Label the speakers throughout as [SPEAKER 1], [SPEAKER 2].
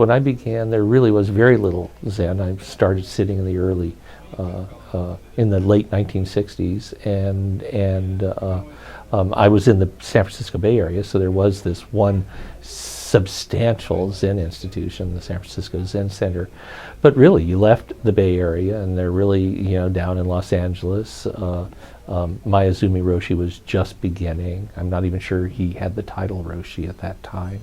[SPEAKER 1] When I began, there really was very little Zen. I started sitting in the in the late 1960s, and I was in the San Francisco Bay Area, so there was this one substantial Zen institution, the San Francisco Zen Center. But really, you left the Bay Area, and they're really, down in Los Angeles. Miyazumi Roshi was just beginning. I'm not even sure he had the title Roshi at that time.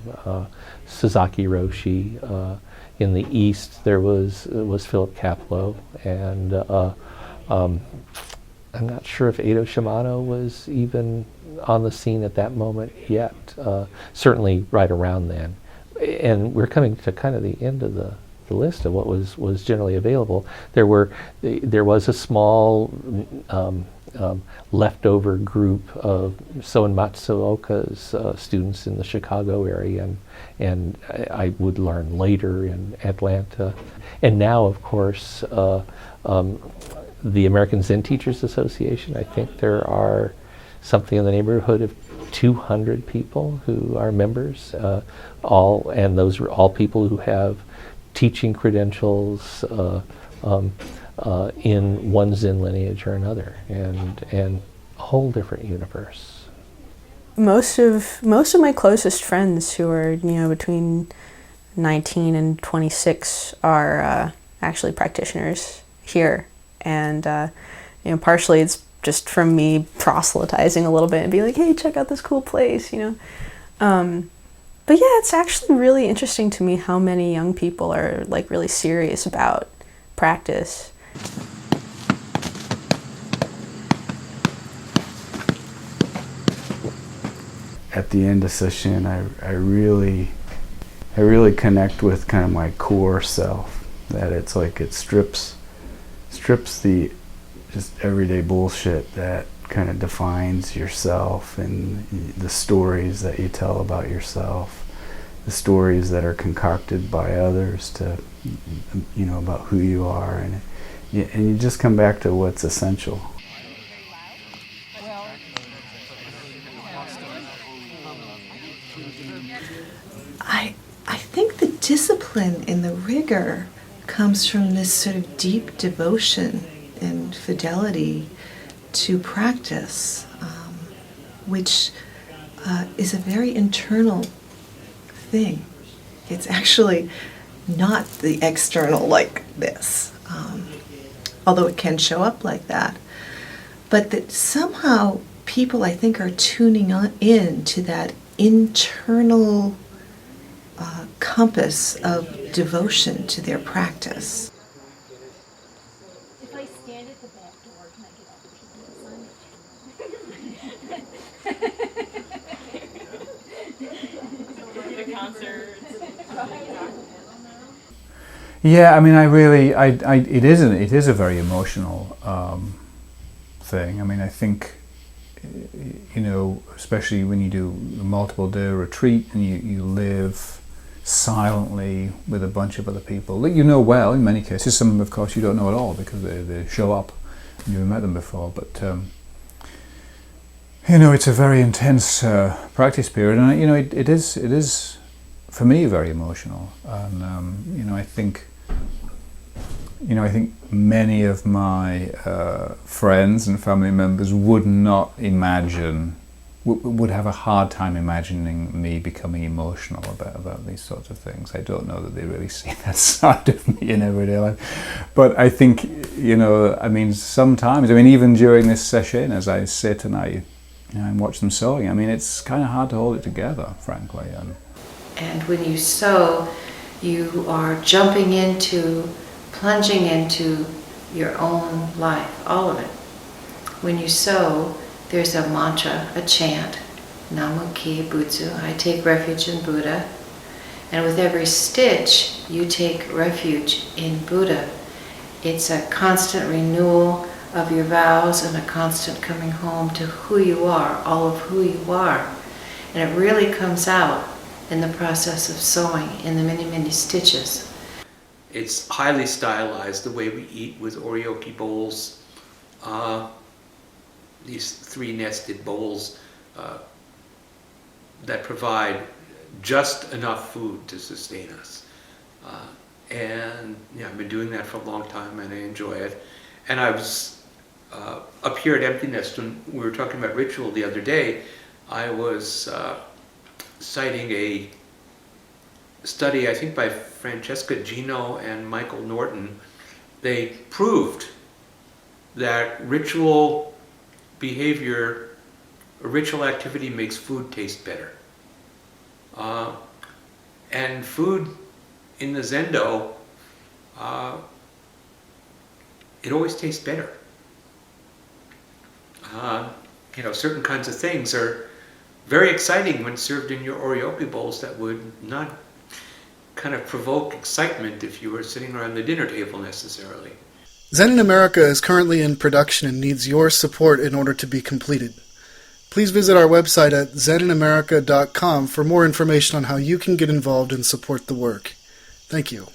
[SPEAKER 1] Sasaki Roshi. In the east, there was Philip Kapleau, and I'm not sure if Edo Shimano was even on the scene at that moment yet. Certainly right around then. And we're coming to kind of the end of the list of what was generally available. There was a small leftover group of Soen Matsuoka's students in the Chicago area, and I would learn later in Atlanta. And now, of course, the American Zen Teachers Association, I think there are something in the neighborhood of 200 people who are members, and those are all people who have teaching credentials in one Zen lineage or another, and a whole different universe.
[SPEAKER 2] Most of my closest friends who are between 19 and 26 are actually practitioners here, and partially it's just from me proselytizing a little bit and being like, hey, check out this cool place, But yeah, it's actually really interesting to me how many young people are like really serious about practice.
[SPEAKER 3] At the end of session, I really connect with kind of my core self. That it's like it strips the just everyday bullshit that kind of defines yourself and the stories that you tell about yourself, the stories that are concocted by others to, about who you are, and you just come back to what's essential.
[SPEAKER 4] I think the discipline and the rigor comes from this sort of deep devotion and fidelity to practice, which is a very internal thing. It's actually not the external like this, although it can show up like that. But that somehow people, I think, are tuning in to that internal compass of devotion to their practice.
[SPEAKER 5] If I stand at the back door, can I get all the people the concerts.
[SPEAKER 6] Yeah, I mean, it is a very emotional thing. I mean, I think, especially when you do a multiple day retreat and you live silently with a bunch of other people that you know well in many cases. Some, of course, you don't know at all because they show up and you've met them before. But it's a very intense practice period, and it is for me very emotional. And I think many of my friends and family members would not imagine. Would have a hard time imagining me becoming emotional about these sorts of things. I don't know that they really see that side of me in everyday life. But I think, sometimes, even during this session, as I sit and I watch them sewing, it's kind of hard to hold it together, frankly.
[SPEAKER 7] And when you sew, you are plunging into your own life, all of it. When you sew, there's a mantra, a chant, Namu Ki Butsu, I take refuge in Buddha. And with every stitch, you take refuge in Buddha. It's a constant renewal of your vows and a constant coming home to who you are, all of who you are. And it really comes out in the process of sewing, in the many, many stitches.
[SPEAKER 8] It's highly stylized, the way we eat with oryoki bowls. These three nested bowls that provide just enough food to sustain us. And I've been doing that for a long time, and I enjoy it. And I was up here at Empty Nest when we were talking about ritual the other day. I was citing a study, I think by Francesca Gino and Michael Norton. They proved that ritual behavior, ritual activity makes food taste better. And food in the Zendo, it always tastes better. Certain kinds of things are very exciting when served in your oryoki bowls that would not kind of provoke excitement if you were sitting around the dinner table necessarily.
[SPEAKER 9] Zen in America is currently in production and needs your support in order to be completed. Please visit our website at zeninamerica.com for more information on how you can get involved and support the work. Thank you.